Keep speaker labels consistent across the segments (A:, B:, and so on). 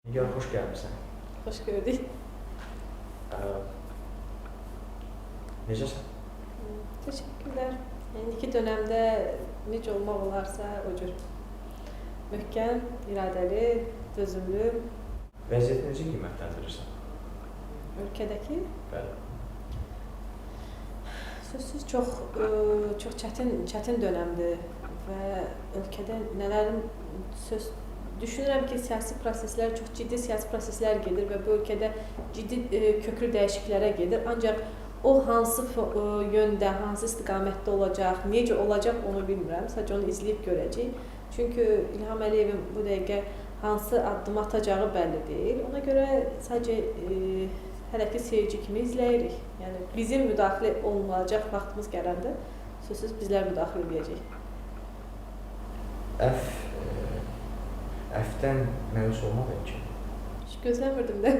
A: Nigar, hoş gelmişsin.
B: Hoş gördük.
A: Necəsən?
B: Teşekkürler. İndiki dönemde necə olmaq olarsa o cür. Möhkəm, iradəli, dözümlü,
A: Vəziyyəti necə qiymətləndirirsən?
B: ölkədəki
A: Bəli.
B: sözsüz çox çətin dönəmdir və ölkədə nələrin düşünürəm ki, siyasi proseslər, çox ciddi siyasi proseslər gedir və bu ölkədə ciddi köklü dəyişikliklərə gedir. Ancaq o hansı yöndə, hansı istiqamətdə olacaq, necə olacaq onu bilmirəm. Sadəcə onu izləyib görəcəyik. Çünki İlham Əliyevin bu dəqiqə hansı addım atacağı bəlli deyil. Ona görə sadəcə hələ ki seyirci kimi izləyirik. Yəni bizim müdaxilə olunacaq vaxtımız gələndə sözsüz bizlər müdaxilə edəcəyik.
A: Əfdən məyus olmadın ki?
B: Heç gözləmirdim də.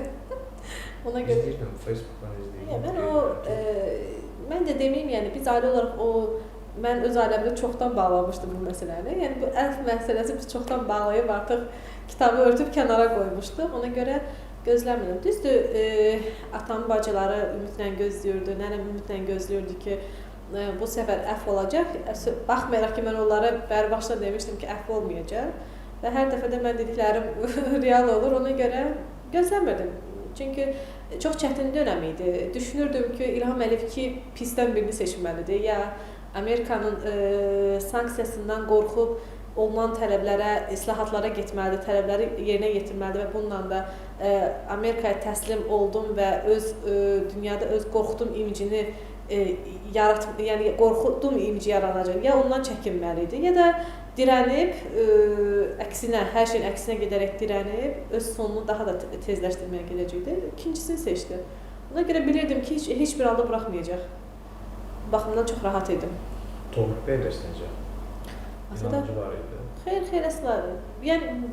B: Ona görə
A: İzləyirdim, Facebookdan izləyirdim.
B: Mən də deməyim, yəni biz ailə olaraq mən öz ailəmdə çoxdan bağlamışdım bu məsələni. Yəni bu əf məsələsi biz çoxdan bağlayıb artıq kitabı örtüb kənara qoymuşduq. Ona görə gözləmirdim. Düzdür, atam bacıları ümidlə gözləyirdi, nənəm ümidlə gözləyirdi ki, bu səfər əf olacaq. Baxmayaraq ki, mən onlara bəri başdan demişdim ki, əf olmayacaq. Və hər dəfə də mən dediklərim real olur. Ona görə gözləmirdim. Çünki çox çətin dönəm idi. Düşünürdüm ki, İlham Əliyev ki, pisdən birini seçməlidir. Ya Amerikanın sanksiyasından qorxub olunan tələblərə, islahatlara getməlidir, tələbləri yerinə yetirməlidir və bununla da Amerikaya təslim oldum və dünyada öz qorxduğum imicini yəni qorxduğum imici yaranacaq. Ya ondan çəkinməli idi, ya da dirənib, əksinə, hər şeyin əksinə gedərək dirənib, öz sonunu daha da tezləşdirməyə gedəcəkdi. İkincisini seçdi. Ona görə bilirdim ki, heç bir halda buraxmayacaq. Baxımdan çox rahat idim.
A: Tofiq bəy də necə? İnancı var idi.
B: Xeyr, əsla. Yəni,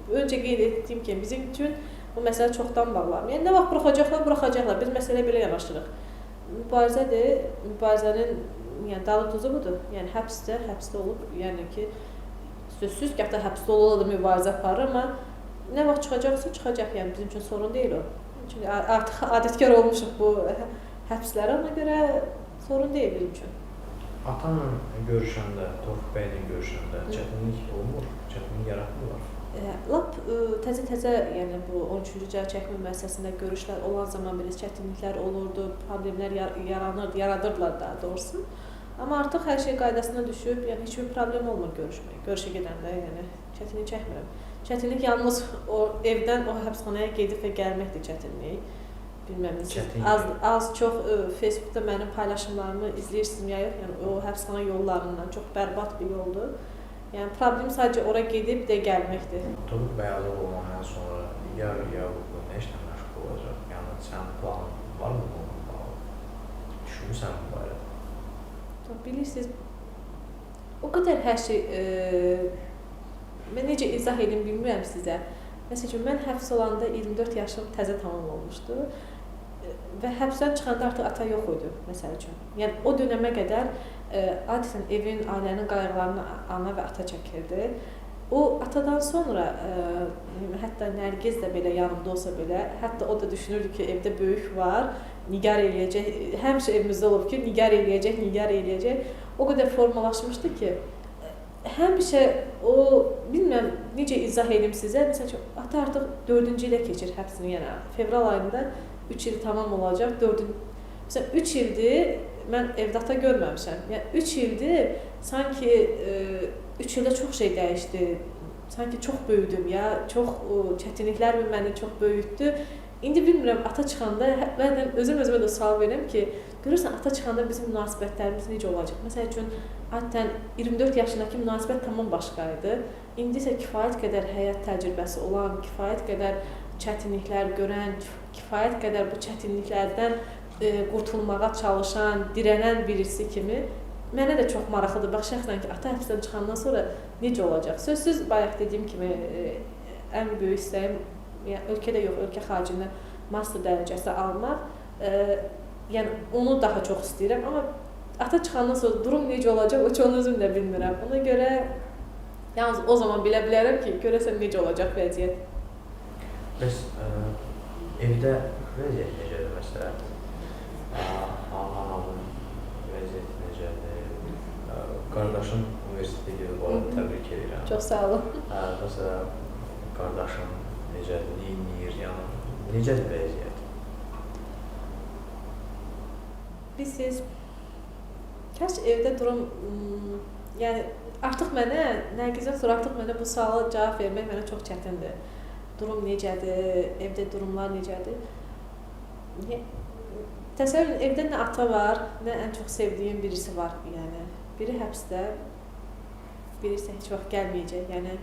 B: öncə qeyd etdiyim kimi, bizim üçün bu məsələ çoxdan bağlanır. Yəni, nə vaxt buraxacaqlar. Biz məsələyə belə yanaşırıq. Mübarizədir, mübarizənin dalı tuzu budur. Yəni, həbsdə olub, yəni ki, sözsüz ki, hətta həbsdə olaraq da mübarizə aparır, amma nə vaxt çıxacaqsa çıxacaq, yəni bizim üçün sorun deyil o. Çünki artıq adətkar olmuşuq bu həbslərə, ona görə sorun deyil bizim üçün.
A: Atanla görüşəndə, Tofiq bəylə görüşəndə çətinlik olmur, çətinlik yaratmırlar.
B: Lap təzə, yəni bu 13-cü cəza çəkmə müəssisəsində görüşlər olan zaman belə çətinliklər olurdu, problemlər yaradırdılar daha doğrusu. Amma artıq hər şey qaydasına düşüb, yəni heç bir problem olmur görüşə gedəndə, yəni çətinlik çəkmirəm. Çətinlik yalnız o evdən o həbsxanaya gedib və gəlməkdir çətinlik. Bilməm, az-çox Facebookda mənim paylaşımlarımı izləyirsiniz ya yox, yəni o həbsxana yollarından çox bərbad bir yoldur. Yəni problem sadəcə ora gedib də gəlməkdir.
A: Tofiq bəy azad olmadan sonra Nigar Yaqublu nə işlə məşğul olacaq? Yəni sənin planın varmı bununla bağlı? Düşünürsən bu barədə?
B: Bilirsiniz, o qədər hər şey, mən necə izah edim bilmirəm sizə. Məsələn, mən həbs olanda 24 yaşım təzə tamam olmuşdu və həbsdən çıxanda artıq ata yox idi, məsəl üçün. Yəni, o dönəmə qədər adətən evin, ailənin qayğılarını ana və ata çəkirdi. O atadan sonra, hətta Nərgiz də belə yanımda olsa belə, hətta o da düşünürdü ki, evdə böyük var, nigar eləyəcək, həmişə evimizdə olub ki, nigar eləyəcək. O qədər formalaşmışdı ki, həmişə o, bilmirəm, necə izah edim sizə, məsələn, ata artıq 4-cü ilə keçir həbsini, yəni fevral ayında 3 il tamam olacaq, 3 ildir, mən evdə ata görməmişəm. Yəni 3 ildir, sanki 3 ildə çox şey dəyişdi, sanki çox böyüdüm ya, çox çətinliklər məni çox böyütdü. İndi bilmirəm, ata çıxanda, mən özümə də sual verirəm ki, görürsən, ata çıxanda bizim münasibətlərimiz necə olacaq? Məsəl üçün, adətən 24 yaşındakı münasibət tamam başqa idi. İndi isə kifayət qədər həyat təcrübəsi olan, kifayət qədər çətinliklər görən, kifayət qədər bu çətinliklərdən qurtulmağa çalışan, dirənən birisi kimi mənə də çox maraqlıdır. Bax, şəxsən ki, ata həbsdən çıxandan sonra necə olacaq? Sözsüz, bayaq dediyim kimi, ən böyük istəyim, yəni ölkədə yox, ölkə xaricində master dərəcəsi almaq. Yəni, onu daha çox istəyirəm, amma ata çıxandan sonra durum necə olacaq, o çoğunu özüm də bilmirəm. Ona görə, yalnız o zaman bilə bilərəm ki, görəsən necə olacaq vəziyyət.
A: Bəs evdə vəziyyət necədir məsələn? Anamın vəziyyəti necədir? Qardaşım universitetə gedib, onu təbrik edirəm.
B: Çox sağ olun.
A: Məsələn, qardaşım necədir, neyinir, yəni necədir vəziyyət?
B: Bilirsiniz, kaş evdə durum, yəni artıq mənə, Nərgizdən sonra artıq mənə bu suala cavab vermək mənə çox çətindir. Durum necədir, evdə durumlar necədir? Təsəvvür edin, evdə nə ata var, nə ən çox sevdiyim birisi var, yəni. Biri həbsdə, biri isə heç vaxt gəlməyəcək, yəni.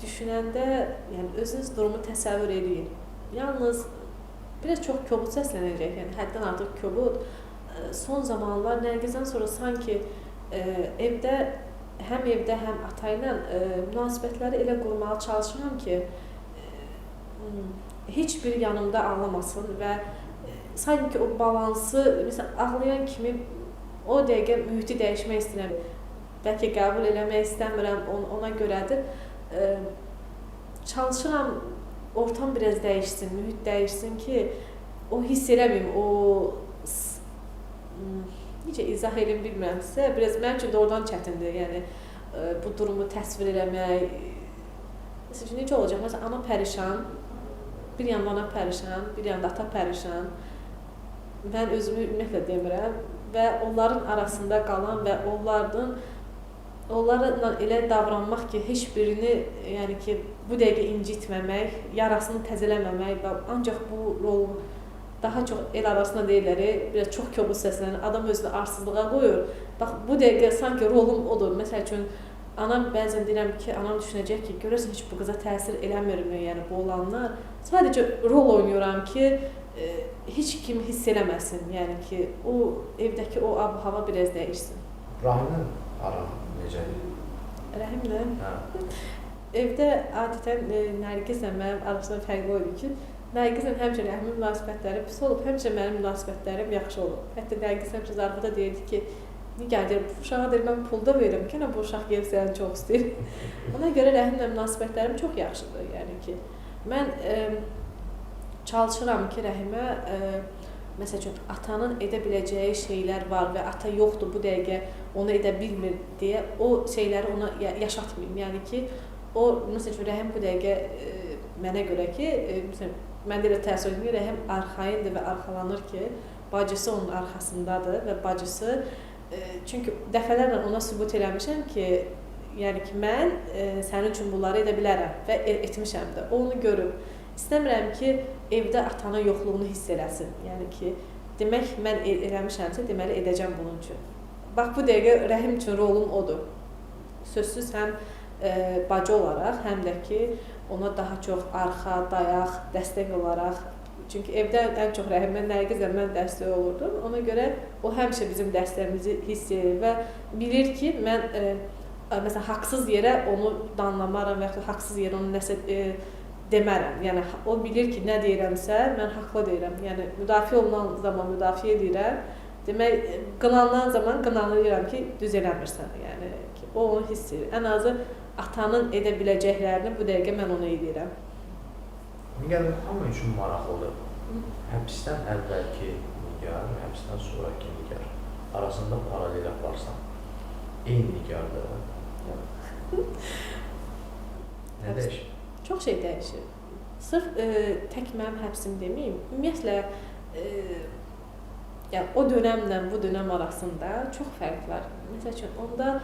B: Düşünəndə, yəni özünüz durumu təsəvvür edin. Yalnız, biraz çox kobud səslənəcək, yəni həddən artıq kobud. Son zamanlar Nərgizdən sonra sanki evdə, həm ata ilə münasibətləri elə qurmağa çalışıram ki, heç bir yanımda ağlamasın və sanki o balansı, məsələn, ağlayan kimi o dəqiqə mühiti dəyişmək istəyirəm. Bəlkə qəbul eləmək istəmirəm, ona görədir. Çalışıram, ortam biraz dəyişsin, mühit dəyişsin ki, o hiss eləməyim, necə izah edim bilmirəm sizə, biraz mənim üçün də oradan çətindir, yəni bu durumu təsvir eləmək. Məsələn, necə olacaq? Məsələn, ana pərişan, bir yanda ana pərişan, bir yanda ata pərişan. Mən özümü ümumiyyətlə demirəm və onların arasında qalan və onlarla elə davranmaq ki, heç birini, yəni ki, bu dəqiqə incitməmək, yarasını təzələməmək və ancaq bu rolu daha çox el arasında deyirlər, biraz çox kobud səslənir, adam özünü arsızlığa qoyur. Bax, bu dəqiqə sanki rolum odur. Məsəl üçün, anam bəzən deyirəm ki, anam düşünəcək ki, görürsən heç bu qıza təsir eləmirmi, yəni bu olanlar. Sadəcə rol oynayıram ki, heç kim hiss eləməsin, yəni ki, o evdəki o ab-hava biraz dəyişsin.
A: Rahimlə aram necədir?
B: Rəhimlə?
A: Hə.
B: Evdə adətən Nərgizlə mənim arasında fərqi oydu ki, Nərgizlə həmişə Rəhimin münasibətləri pis olub, həmişə mənim münasibətlərim yaxşı olub. Hətta Nərgiz həmişə zarafata deyirdi ki, Nigar deyir, bu uşağa deyir, mən pulda verirəm ki, bu uşaq gelib səni çox istəyir. Ona görə Rəhimlə münasibətlərim çox yaxşıdır, yəni ki, mən çalışıram ki, Rəhimə, məsəl üçün, atanın edə biləcəyi şeylər var və ata yoxdur bu dəqiqə, onu edə bilmir deyə, o şeyləri ona yaşatmayayım. Yəni ki, o, məsəl üçün, Rəhim bu dəqiqə mənə görə ki, məsələn, mən də elə təəssüf edim ki, Rəhim arxayındır və arxalanır ki, bacısı onun arxasındadır və bacısı, çünki dəfələrlə ona sübut eləmişəm ki, yəni ki, mən sənin üçün bunları edə bilərəm və etmişəm də, o onu görüb. İstəmirəm ki, evdə atanın yoxluğunu hiss eləsin. Yəni ki, demək mən eləmişəmsə, deməli edəcəm bunun üçün. Bax, bu dəqiqə Rəhim üçün rolum odur. Sözsüz həm bacı olaraq, həm də ki, ona daha çox arxa, dayaq, dəstək olaraq. Çünki evdə ən çox Rəhimə, Nərgizlə mən dəstək olurdum. Ona görə o həmişə bizim dəstəyimizi hiss edir və bilir ki, mən məsələn, haqsız yerə onu danlamaram və yaxud haqsız yerə onu nəsə demərəm. Yəni, o bilir ki, nə deyirəmsə, mən haqlı deyirəm. Yəni, müdafiə olunan zaman müdafiə edirəm. Demək, qınanan zaman qınanıram ki, düz eləmirsən. Yəni, o onu hiss edir. Ən azı atanın edə biləcəklərini bu dəqiqə mən ona edirəm.
A: Nigar, hamı üçün maraqlıdır. Həbsdən əvvəlki Nigar, həbsdən sonraki Nigar arasında paralel aparsan, eyni Nigardır. Nə dəyişir?
B: Çox şey dəyişir. Sırf tək mənim həbsim deməyim, ümumiyyətlə yəni, o dönəmlə bu dönəm arasında çox fərq var. Məsəl üçün, onda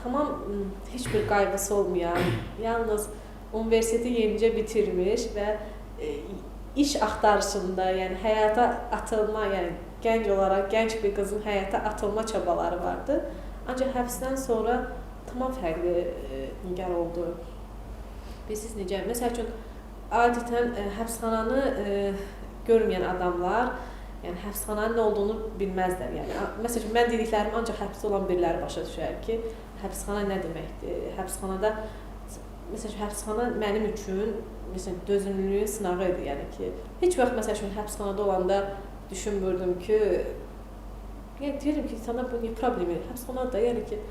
B: tamam heç bir qayğısı olmayan, yalnız universiteti yenicə bitirmiş və iş axtarışında, yəni həyata atılma, yəni gənc olaraq gənc bir qızın həyata atılma çabaları vardı. Ancaq həbsdən sonra tamam fərqli Nigar oldu. Bilirsiniz necə? Məsəl üçün, adətən həbsxananı görməyən adamlar, yəni həbsxananın nə olduğunu bilməzlər. Yəni, məsəl üçün, mən dediklərimi ancaq həbsdə olan biriləri başa düşər ki, həbsxana nə deməkdir? Həbsxanada, məsəl üçün, həbsxana mənim üçün dözümlülüyün sınağı idi. Yəni ki, heç vaxt məsəl üçün, həbsxanada olanda düşünmürdüm ki, yəni deyirəm ki, sana bu niyə problemi? Həbsxanada, yəni ki,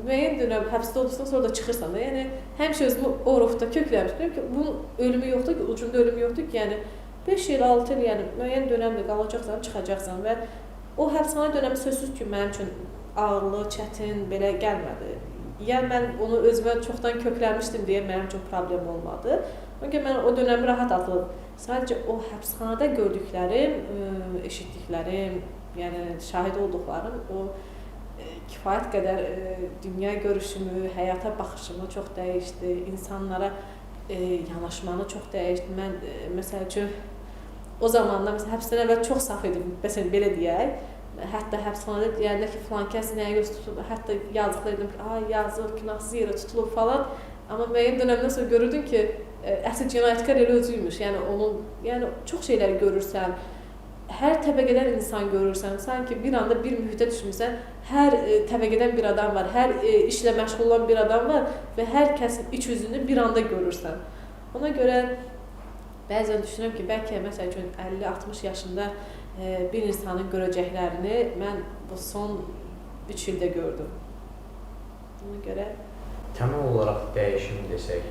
B: müəyyən dönəm həbsdə olursan, sonra da çıxırsan da. Yəni həmişə özümü o ruhda kökləmişdim ki, bunun ölümü yoxdur ki, ucunda ölümü yoxdur ki, yəni 5 il, 6 il, yəni müəyyən dönəmdə qalacaqsan, çıxacaqsan və o həbsxana dönəmi sözsüz ki, mənim üçün ağırlı, çətin belə gəlmədi. Ya mən onu özümə çoxdan köklənmişdim deyə mənim üçün problem olmadı. Çünki mən o dönəmi rahat atılıb. Sadəcə o həbsxanada gördüklərim, eşitdiklərim, yəni şahid olduqlarım o kifayət qədər dünya görüşümü, həyata baxışımı çox dəyişdi. İnsanlara yanaşmanı çox dəyişdi. Mən məsəl üçün o zamanlar məsələn həbsdən əvvəl çox saf idim. Məsələn belə deyək. Hətta həbsxanada deyəndə ki, filan kəs nəyə göz tutulub, hətta yazıqlayırdım ki, ay yazıq, günahsız yerə tutulub falan. Amma müəyyən dönəmdən sonra görürdün ki, əsl cinayətkar elə özüymüş. Yəni onun, yəni çox şeylər görürsən. Hər təbəqədən insan görürsən. Sanki bir anda bir mühitə düşmüsən. Hər təbəqədən bir adam var, hər işlə məşğul olan bir adam var və hər kəsin iç üzünü bir anda görürsən. Ona görə bəzən düşünürəm ki, bəlkə məsəl üçün 50-60 yaşında bir insanın görəcəklərini mən bu son 3 ildə gördüm. Ona görə
A: təməl olaraq dəyişim desək,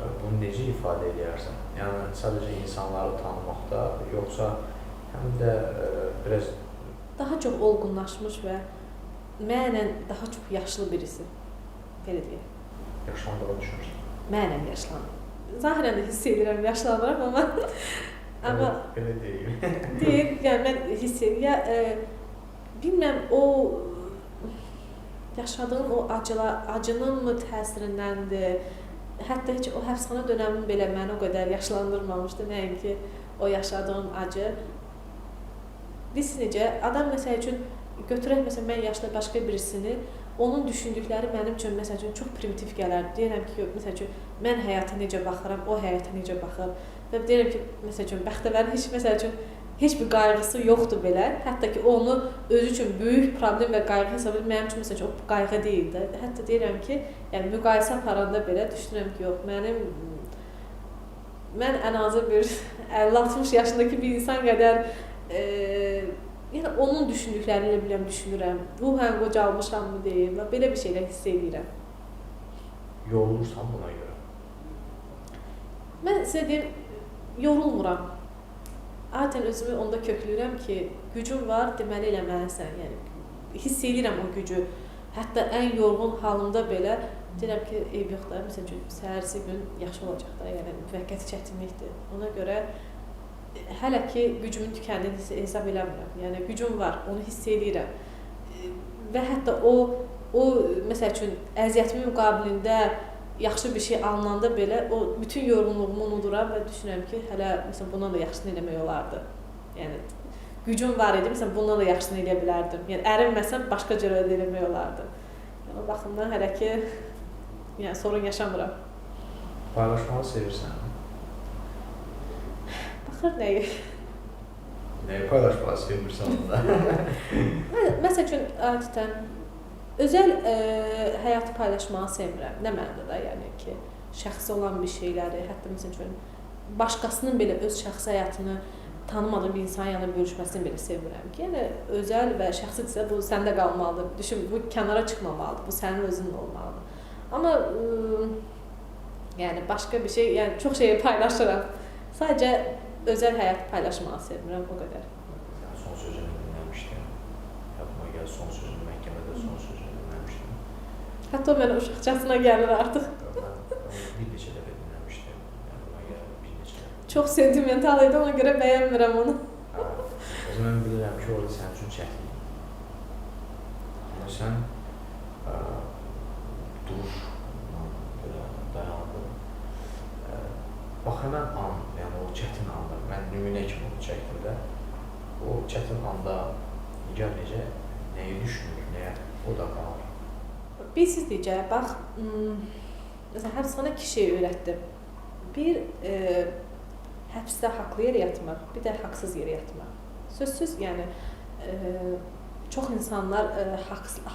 A: bunu necə ifadə edərsən? Yəni sadəcə insanları tanımaqda, yoxsa həm də biraz
B: daha çox olğunlaşmış və mənən daha çox yaşlı birisi. Belə deyək.
A: yaşlandığını düşünürsən?
B: Mənən yaşlandım. Zahirən də hiss edirəm, yaşlanıram, amma
A: belə deyil.
B: deyil, yəni mən hiss edirəm. Bilmirəm, o yaşadığım o acının mı təsirindəndir? Hətta heç o həbsxana dönəmim belə məni o qədər yaşlandırmamışdı, nəinki o yaşadığım acı. Bilirsiniz necə, adam məsəl üçün götürək, məsələn, mən yaşlı başqa birisini, onun düşündükləri mənim üçün məsəl üçün çox primitiv gələr. Deyirəm ki, məsəl üçün mən həyata necə baxıram, o həyata necə baxır. Və deyirəm ki, məsəl üçün bəxtəvərin heç bir qayğısı yoxdur belə. Hətta ki, onu özü üçün böyük problem və qayğı hesab edir. Mənim üçün məsəl üçün o qayğı deyil də. Hətta deyirəm ki, yəni müqayisə aparanda belə düşünürəm ki, yox, mən ən azı bir 50-60 yaşındakı bir insan qədər yəni onun düşündüklərini elə biləm düşünürəm. Ruhən qocalmışam mı deyim və belə bir şeylər hiss edirəm.
A: Yorulursan buna görə?
B: Mən sizə deyim, yorulmuram. Adətən özümü onda kökləyirəm ki, gücüm var, deməli eləməlisən. Yəni hiss edirəm o gücü. Hətta ən yorğun halımda belə deyirəm ki, eyb yox da, məsəl üçün səhərsi gün yaxşı olacaq da, yəni müvəqqəti çətinlikdir. Ona görə hələ ki gücümün tükəndiyini hesab eləmirəm. Yəni gücüm var, onu hiss edirəm. Və hətta o məsəl üçün əziyyətimin müqabilində yaxşı bir şey alınanda belə o bütün yorğunluğumu unuduram və düşünürəm ki, hələ məsələn bundan da yaxşısını eləmək olardı. Yəni gücüm var idi, məsələn bundan da yaxşısını eləyə bilərdim. Yəni ərinməsəm başqa cür eləmək olardı. Yəni o baxımdan hələ ki yəni sorun yaşamıram.
A: Paylaşmağı sevirsən?
B: Baxır nəyi?
A: Nəyi paylaşmağı sevirsən onda?
B: Məsəl üçün adətən özəl həyatı paylaşmağı sevmirəm. Nə mənada da, yəni ki, şəxsi olan bir şeyləri, hətta məsəl üçün başqasının belə öz şəxsi həyatını tanımadığım bir insan yanına bölüşməsini belə sevmirəm ki, yəni özəl və şəxsidirsə bu səndə qalmalıdır. Düşün, bu kənara çıxmamalıdır, bu sənin özünün olmalıdır. Amma yəni başqa bir şey, yəni çox şeyi paylaşıram. Sadəcə özəl həyat paylaşmağı sevmirəm, o qədər.
A: Son sözünü dinləmişdim. Yadıma gəl, son sözünü məhkəmədə son sözünü dinləmişdim.
B: Hətta o mənə uşaqcasına gəlir artıq.
A: Mən bir neçə dəfə dinləmişdim. Yadıma gəl, bir neçə dəfə.
B: Çox sentimental idi, ona görə bəyənmirəm onu.
A: O zaman bilirəm ki, orada sənin üçün çətin. Amma sən dur, dayandın. Bax, həmən an, yəni o çətin anda, mən nümunə kimi onu çəkdim də, o çətin anda Nigar necə, nəyi düşünür, nəyə o da qalır.
B: Bilirsiniz necə, bax, məsələn, həbsxana iki şey öyrətdim. Bir, həbsdə haqlı yerə yatmaq, bir də haqsız yerə yatmaq. Sözsüz, yəni, çox insanlar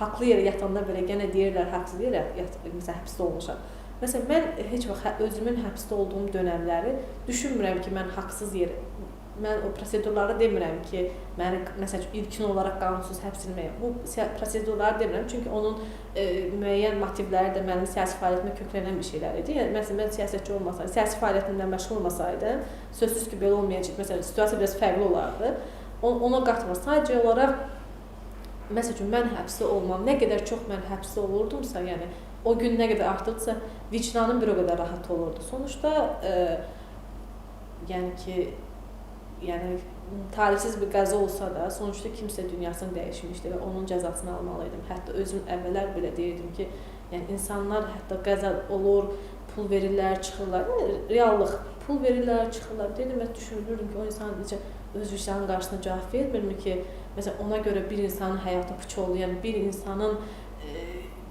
B: haqlı yerə yatanda belə yenə deyirlər, haqsız yerə məsələn, həbsdə olmuşam. Məsələn, mən heç vaxt özümün həbsdə olduğum dönəmləri düşünmürəm ki, mən haqsız yerə, mən o prosedurları demirəm ki, məni məsəl üçün ilkin olaraq qanunsuz həbs etməyə. Bu prosedurları demirəm, çünki onun müəyyən motivləri də mənim siyasi fəaliyyətimə köklənən bir şeylər idi. Yəni məsələn mən siyasətçi olmasaydım, siyasi fəaliyyətimlə məşğul olmasaydım, sözsüz ki, belə olmayacaq. Məsələn, situasiya biraz fərqli olardı. Ona qatmır. Sadəcə olaraq məsəl üçün mən həbsdə olmam. Nə qədər çox mən həbsdə olurdumsa, yəni o gün nə qədər artırdısa, vicdanım bir o qədər rahat olurdu. Sonuçta yəni talihsiz bir qəza olsa da, sonuçta kimsə dünyasını dəyişmişdi və onun cəzasını almalıydım. Hətta özüm əvvəllər belə deyirdim ki, yəni insanlar hətta qəza olur, pul verirlər, çıxırlar. Yəni, reallıq, pul verirlər, çıxırlar. Deyirdim, mən düşünürdüm ki, o insan necə öz vicdanının qarşısına cavab vermirmi ki, məsələn, ona görə bir insanın həyatı puç oldu, yəni bir insanın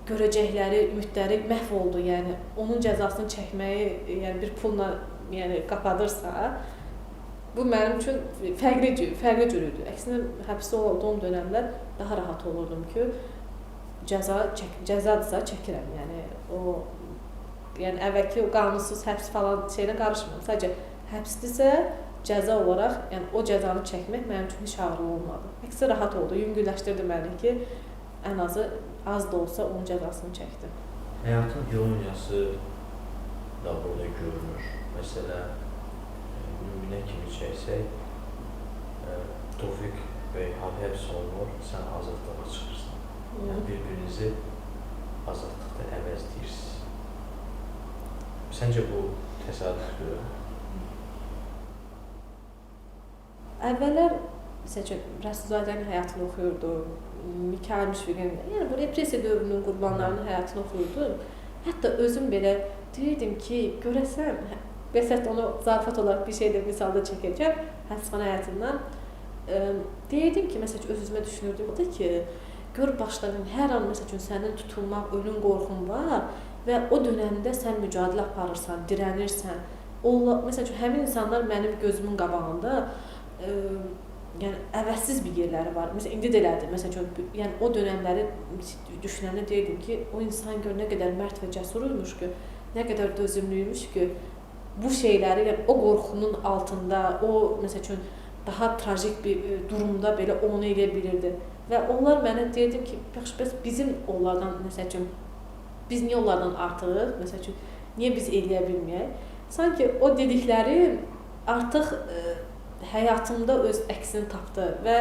B: görəcəkləri, ümidləri məhv oldu, yəni onun cəzasını çəkməyi, yəni bir pulla yəni qapadırsa, bu mənim üçün fərqli cür idi. Əksinə həbsdə olduğum dönəmlər daha rahat olurdum ki, cəzadırsa çəkirəm. Yəni əvvəlki o qanunsuz həbs falan şeylə qarışmıram. Sadəcə həbsdirsə cəza olaraq, yəni o cəzanı çəkmək mənim üçün heç ağrılı olmadı. Əksinə rahat oldu, yüngülləşdirdi məni ki, ən azı az da olsa onun cəzasını çəkdim.
A: Həyatın ironiyası da burada görünür. Məsələn, nümunə kimi çəksək, Tofiq bəy həbs olunur, sən azadlığa çıxırsan. Yəni bir-birinizi azadlıqda əvəzləyirsiniz. Səncə bu təsadüfdür?
B: Əvvəllər, məsələn, Rəsulzadənin həyatını oxuyurdum, Mikayıl Müşfiqin, yəni bu repressiya dövrünün qurbanlarının həyatını oxuyurdum. Hətta özüm belə deyirdim ki, görəsən, bəsət onu zarafat olaraq bir şeydə misalda çəkəcəm, həbsxana həyatından. Deyirdim ki, məsələn, öz-özümə düşünürdüm, o da ki, gör başladın, hər an məsələn sənin tutulmaq, ölüm qorxun var və o dönəmdə sən mücadilə aparırsan, dirənirsən. Məsələn, həmin insanlar mənim gözümün qabağında yəni əvəzsiz bir yerləri var. Məsələn, indi də elədir. Məsələn, yəni o dönəmləri düşünəndə deyirdim ki, o insan gör nə qədər mərd və cəsur imiş ki, nə qədər dözümlüymüş ki, bu şeyləri, yəni o qorxunun altında, o məsələn daha trajik bir durumda belə onu eləyə bilirdi. Və onlar mənə deyirdim ki, yaxşı, bəs bizim onlardan məsələn biz niyə onlardan artıq, məsələn, niyə biz eləyə bilməyək? Sanki o dedikləri artıq həyatımda öz əksini tapdı və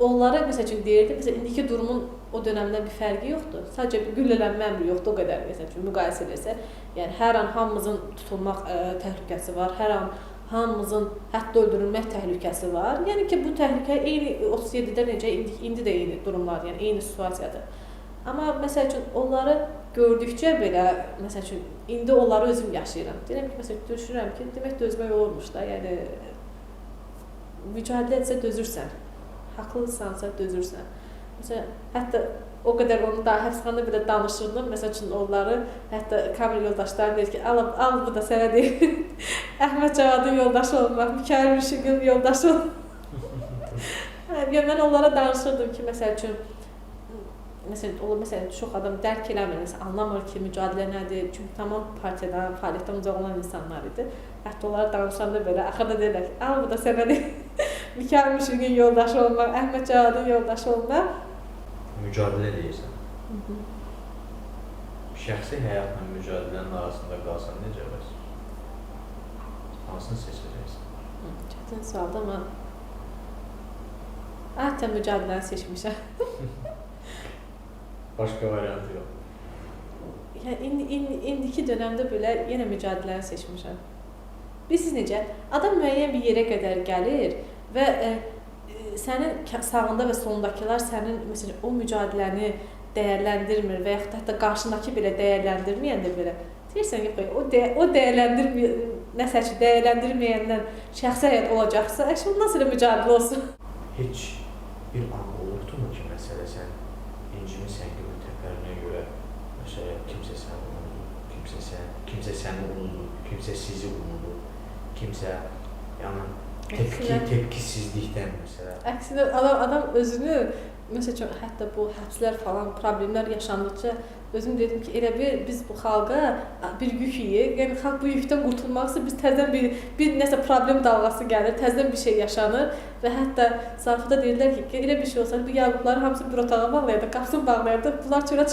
B: onlara məsələn deyirdim, məsələn indiki durumun o dönəmdən bir fərqi yoxdur. Sadəcə bir güllələnmə əmri yoxdur o qədər məsələn müqayisə edirsə. Yəni hər an hamımızın tutulmaq təhlükəsi var, hər an hamımızın hətta öldürülmək təhlükəsi var. Yəni ki, bu təhlükə eyni 37-də necə, indi də eyni durumlar, yəni eyni situasiyadır. Amma məsəl üçün onları gördükcə belə, məsəl üçün indi onları özüm yaşayıram. Deyirəm ki, məsələn düşünürəm ki, demək dözmək olurmuş da, yəni mücadilə etsə dözürsən, haqlısansa dözürsən. Məsələn, hətta o qədər onu daha həbsxanada belə danışırdım. Məsəl üçün onları, hətta kamera yoldaşları deyir ki, al bu da sənə deyir. Əhməd Cavadın yoldaşı olmaq, Mikayıl Müşfiqin yoldaşı olmaq. Yəni mən onlara danışırdım ki, məsəl üçün məsələn çox adam dərk eləmir, anlamır ki, mücadilə nədir. Çünki tamam partiyadan, fəaliyyətdən uzaq olan insanlar idi. Hətta onlara danışanda belə axırda deyirlər ki, al bu da sənə deyir. Mikayıl Müşfiqin yoldaşı olmaq, Əhməd Cavadın yoldaşı olmaq.
A: Mücadilə deyirsən. Şəxsi həyatla mücadilənin arasında qalsan necə bəs? Hansını seçəcəksən?
B: Çətin sualdır, amma əhətən mücadiləni seçmişəm.
A: Başqa variantı yox.
B: Yəni indiki dönəmdə belə yenə mücadiləni seçmişəm. Bilirsiniz necə? Adam müəyyən bir yerə qədər gəlir və sənin sağında və solundakılar sənin məsələn o mücadiləni dəyərləndirmir və yaxud da hətta qarşındakı belə dəyərləndirməyəndə belə deyirsən ki, o dəyərləndirməyəndən şəxsi həyat olacaqsa, ondan sonra mücadilə olsun.
A: Heç bir an olurdumu ki, məsələ sən incimisən ki, mütəfərinə görə məsələn kimsə səni unudur, kimsə səni unudur, kimsə sizi unudur, kimsə yəni tepkisizlikdən məsələn.
B: Əksinə adam özünü məsələn hətta bu həbslər falan problemlər yaşandıqca özüm dedim ki elə biz bu xalqa bir yük yiyik. Yəni xalq bu yükdən qurtulmaq üçün biz təzədən bir nəsə problem dalğası gəlir, təzədən bir şey yaşanır və hətta zarfada deyirlər ki, elə bir şey olsa bu yaqubları hamısı bir otağa bağlayırdıq, qapısını bağlayırdıq. Bunlar çölə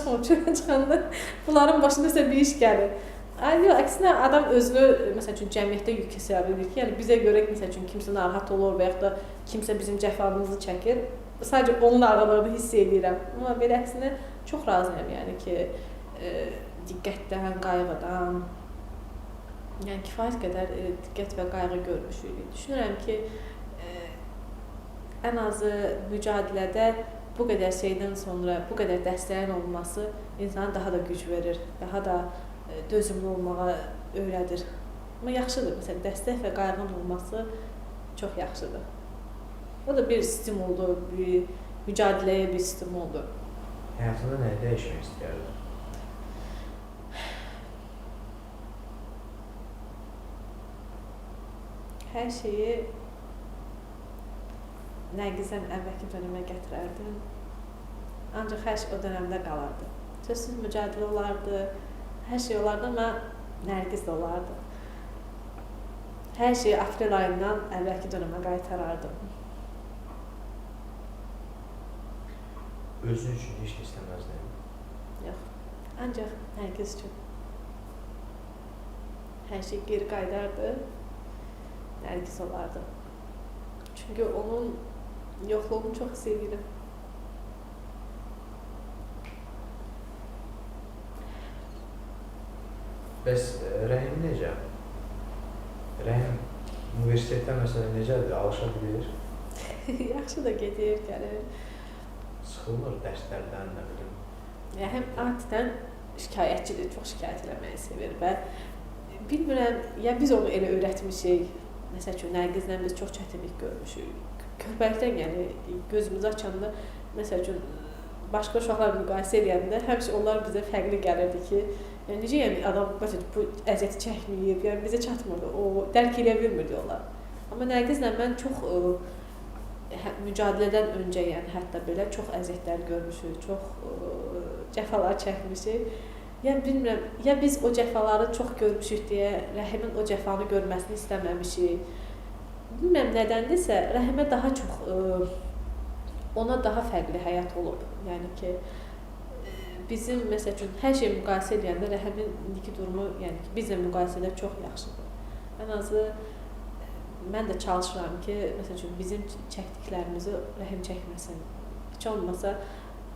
B: çıxanda bunların başına nəsə bir iş gəlir. Yox, əksinə adam özünü məsəl üçün cəmiyyətdə yük hesab edir ki, yəni bizə görə məsəl üçün kimsə narahat olur və yaxud da kimsə bizim cəfamızı çəkir. Sadəcə onun ağırlığını hiss edirəm. Amma belə əksinə çox razıyam, yəni ki, diqqətdən, qayğıdan, yəni kifayət qədər diqqət və qayğı görmüşük. Düşünürəm ki, ən azı mücadilədə bu qədər şeydən sonra bu qədər dəstəyin olması insana daha da güc verir, daha da dözümlü olmağa öyrədir. Amma yaxşıdır, məsələn, dəstək və qayğının olması çox yaxşıdır. O da bir stimuldur, bir mücadiləyə bir stimuldur.
A: Həyatında nəyi dəyişmək istəyərdin?
B: Hər şeyi Nərgizdən əvvəlki dönəmə gətirərdim. Ancaq hər şey o dönəmdə qalardı. Sözsüz mücadilə olardı, hər şey olardı, amma Nərgiz də olardı. Hər şeyi aprel ayından əvvəlki dönəmə qaytarardım.
A: Özün üçün heç nə istəməzdin?
B: Yox, ancaq Nərgiz üçün. Hər şey geri qaytardı, Nərgiz olardı. Çünki onun yoxluğunu çox sevirəm.
A: Bəs Rəhim necə? Rəhim universitetdə məsələn necədir? Alışa bilir?
B: Yaxşı da gedir, gəlir.
A: Sıxılmır dərslərdən, nə bilim.
B: Həm adidən şikayətçidir, çox şikayət eləməyi sevir və bilmirəm, ya biz onu elə öyrətmişik. Məsəl üçün, Nərgizlə biz çox çətinlik görmüşük. Körpəlikdən yəni gözümüzü açanda, məsəl üçün, başqa uşaqlarla müqayisə edəndə həmişə onlar bizə fərqli gəlirdi ki, yəni necə yəni adam bu əziyyəti çəkməyib, yəni bizə çatmırdı, o dərk edə bilmirdi onlar. Amma Nərgizlə mən çox mücadilədən öncə, yəni hətta belə çox əziyyətlər görmüşük, çox cəfalar çəkmişik. Yəni bilmirəm, ya biz o cəfaları çox görmüşük deyə Rəhimin o cəfanı görməsini istəməmişik. Bilmirəm nədəndirsə, Rəhimə daha çox, ona daha fərqli həyat olub. Yəni ki, bizim məsəl üçün hər şey müqayisə edəndə Rəhimin indiki durumu, yəni ki, bizlə müqayisədə çox yaxşıdır. Ən azı mən də çalışıram ki, məsəl üçün bizim çəkdiklərimizi Rəhim çəkməsin. Heç olmasa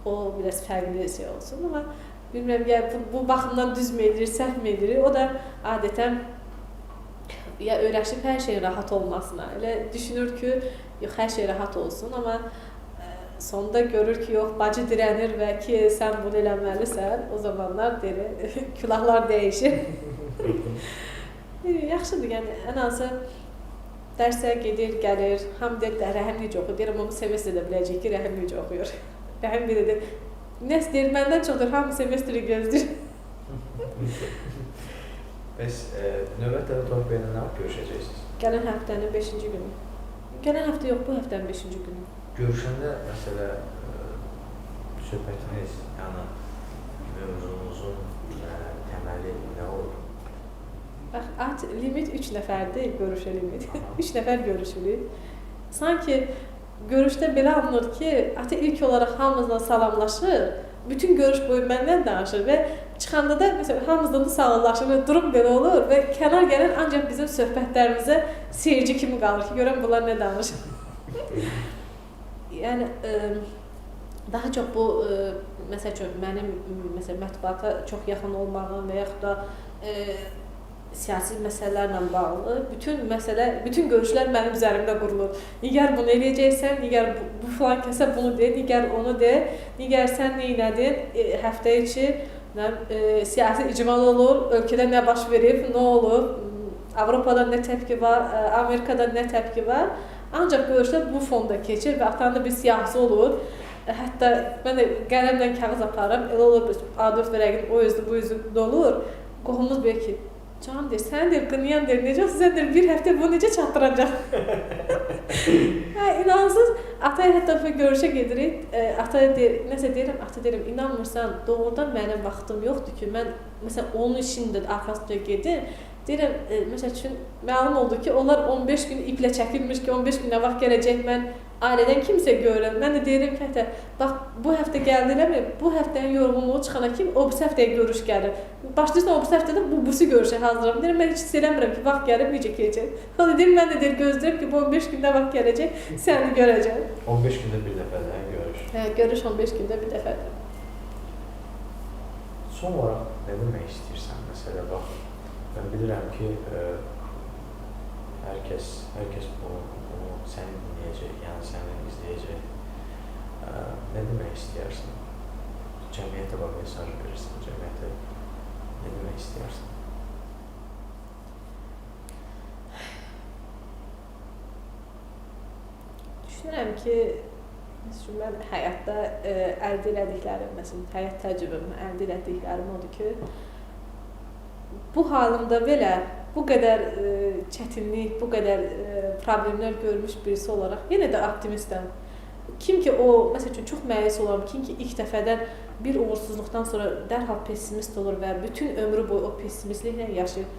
B: o biraz fərqli şey olsun, amma bilmirəm, ya bu baxımdan düzmü edir, səhv edir. O da adətən ya öyrəşib hər şeyin rahat olmasına. Elə düşünür ki, yox, hər şey rahat olsun, amma sonunda görür ki, yox, bacı dirənir və ki, sən bunu eləməlisən. O zamanlar külahlar dəyişir. Yaxşıdır, yəni ən azı dərsə gedir, gəlir. Hamı deyir, Rəhim necə oxuyur? Deyirəm, onu semestr edə biləcək ki, Rəhim necə oxuyur? Rəhim deyir, nəsə deyir, məndən çoxdur, hamı semestri gözləyir.
A: Bəs növbət dəvə Tofiq ilə nə yapıb görüşəcəksiniz?
B: Gələn həftənin 5-ci günü. Gələn həftə yox, bu həftənin 5-ci günü.
A: Görüşəndə məsələ söhbətiniz, yəni mövzunuzun təməli nə oldu?
B: Bax, limit 3 nəfərdir, görüşə limit. 3 nəfər görüşülür. Sanki görüşdə belə anılır ki, ilk olaraq hamımızla salamlaşır, bütün görüş boyu məndən danışır və çıxanda da məsələn hamımızla da salamlaşır və durum belə olur və kənar gələn ancaq bizim söhbətlərimizə seyirci kimi qalır ki, görən bunlar nə danışır. Yəni daha çox bu məsəl üçün mənim mətbuata çox yaxın olmağım və yaxud da siyasi məsələlərlə bağlı bütün görüşlər mənim üzərimdə qurulur. Nigar bunu eləyəcəksən, Nigar bu filan kəsə bunu de, Nigar onu de, Nigar sən nə elədin, həftə içi siyasi icmal olur, ölkədə nə baş verib, nə olur, Avropada nə təpki var, Amerikada nə təpki var. Ancaq görüşlər bu fonda keçir və atanında bir siyahısı olur. Hətta mən də qələmlə kağız aparım, elə olur A4 vərəqin o yüzlü bu yüzlü olur. Qohumumuz deyir ki, Can deyir, sən deyir, qınayan deyir, necə olsa sən deyir, bir həftə bu necə çatdıracaq? Hə, inansız, ataya hətta görüşə gedirik, ataya deyir, nəsə deyirəm, ata deyirəm, inanmırsan, doğrudan mənim vaxtım yoxdur ki, mən, məsələn, onun işində arxasında gedim, deyirəm, məsəl üçün, məlum oldu ki, onlar 15 gün iplə çəkilmiş ki, 15 günə vaxt gələcək, mən ailədən kimsə görürəm. Mən də deyirəm ki, hətta, bax, bu həftə gəldirəmi, bu həftənin yorğunluğu çıxana kimi, o bu həftəyə görüş gəlir. Başlayırsan, o bu həftədə bu görüşə hazıram. Deyirəm, mən heç hiss eləmirəm ki, vaxt gəlib, necə keçək. Sonra deyirəm, mən də deyir, gözləyirəm ki, bu 15 gündə vaxt gələcək, səni görəcəm.
A: 15 gündə bir dəfədən görüş.
B: Hə, görüş 15 gündə bir dəfədir.
A: Son olaraq, nə demək istəyirsən? Məsələ, bax, mən bilirəm ki, hər kəs bunu səni dinləyəcək, yəni səni izləyəcək. Nə demək istəyərsən? Cəmiyyətə bax, mesaj verirsən, cəmiyyətə nə demək istəyərsən?
B: Düşünürəm ki, mən həyatda əldə elədiklərim, məsələn, həyat təcrübəm, əldə elədiklərim odur ki, bu halımda belə, bu qədər çətinlik, bu qədər problemlər görmüş birisi olaraq yenə də optimistəm. Kim ki o, məsəl üçün, çox məyus olan, kim ki ilk dəfədən bir uğursuzluqdan sonra dərhal pessimist olur və bütün ömrü boyu o pessimistliklə yaşayır,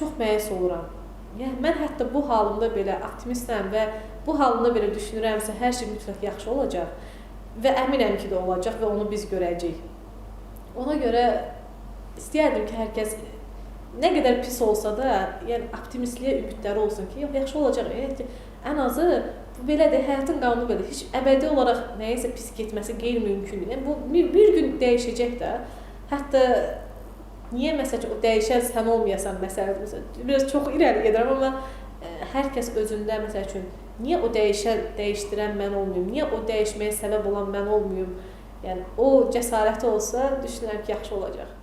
B: çox məyus oluram. Yəni, mən hətta bu halımda belə optimistəm və bu halımda belə düşünürəmsə, hər şey mütləq yaxşı olacaq və əminəm ki də olacaq və onu biz görəcəyik. Ona görə istəyərdim ki, hər kəs nə qədər pis olsa da, yəni optimistliyə ümidləri olsun ki, yox, yaxşı olacaq. Yəni, ən azı belədir, həyatın qanunu belədir. Heç əbədi olaraq nəyisə pis getməsi qeyri-mümkündür. Yəni, bu bir gün dəyişəcək də. Hətta niyə məsələn o dəyişən sən olmayasan məsələn, biraz çox irəli gedirəm, amma hər kəs özündə məsəl üçün niyə o dəyişdirən mən olmayım, niyə o dəyişməyə səbəb olan mən olmayım? Yəni, o cəsarəti olsa, düşünürəm ki, yaxşı olacaq.